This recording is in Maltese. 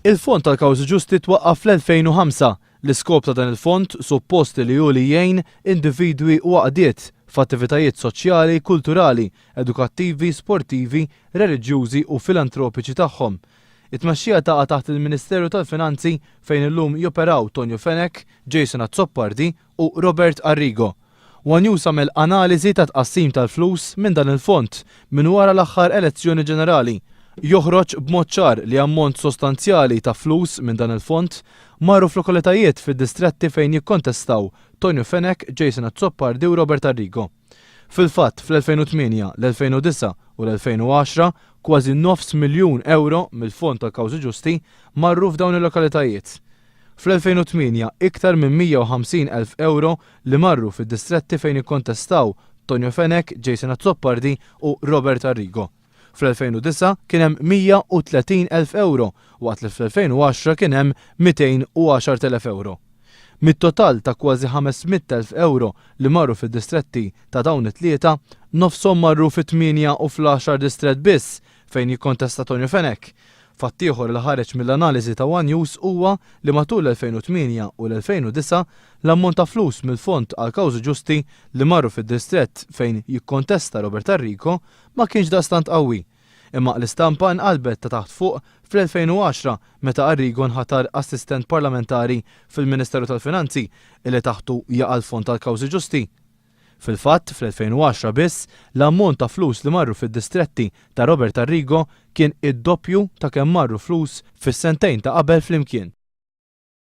Il-Fond tal-Kawzi Ġusti twaqqaf fl-2005. L-iskop ta' dan il-fond suppost li hu li jgħin individwi u għaqdiet f'attivitajiet soċjali, kulturali, edukattivi, sportivi, reliġjużi u filantropiċi tagħhom. It-tmexxija taqa' taħt il-Ministeru tal-Finanzi fejn illum joperaw Tonio Fenech, Azzopardi u Robert Arrigo. Wan samel analiżi ta' tqassim tal-flus minn dan il-fond minn wara l-aħħar elezzjoni ġenerali. Joħroġ b'mod ċar li ammont sostanzjali ta' flus minn dan il-fond marru f'lokalitajiet fid-distretti fejn jikkontestaw Tonio Fenech, Azzopardi u Robert Arrigo. Fil-fatt fl-2008, l-2009 u l-2010 kważi nofs miljun euro mill-Fond tal-Kawzi Ġusti marru f'dawn il-lokalitajiet. Fl-2008 iktar minn 150,000 euro li marru fid-distretti fejn jikkontestaw Tonio Fenech, Azzopardi u Robert Arrigo. Fl-2009 kien hemm 130,000 euro waqt li fl-2010 kien hemm 210,000 euro. Mit-total ta' kważi 500,000 euro li marru fid-distretti ta' dawn it-tlieta, nofshom marru fit-8 u fl-10 distrett biss fejn jikkontesta Tonio Fenech. Fatt ieħor li ħareġ mill-analiżi ta' One News huwa li matul l-2008 u l-2009 l-ammont ta' flus mill-Fond għall-Kawzi Ġusti li marru fid-distrett fejn jikkontesta Robert Arrigo ma kienx daqstant qawwi. Imma l-istampa nqalbet ta' taħt fuq fl-2010 meta Arrigo nħatar Assistent Parlamentari fil-Ministeru tal-Finanzi illi taħtu jaqa' l-Fond tal-Kawzi Ġusti. Fil-fatt, fl-2010 biss, l-ammont ta' flus li marru fid-distretti ta' Robert Arrigo kien id-doppju ta' kemm marru flus fis-sentejn ta' qabel flimkien.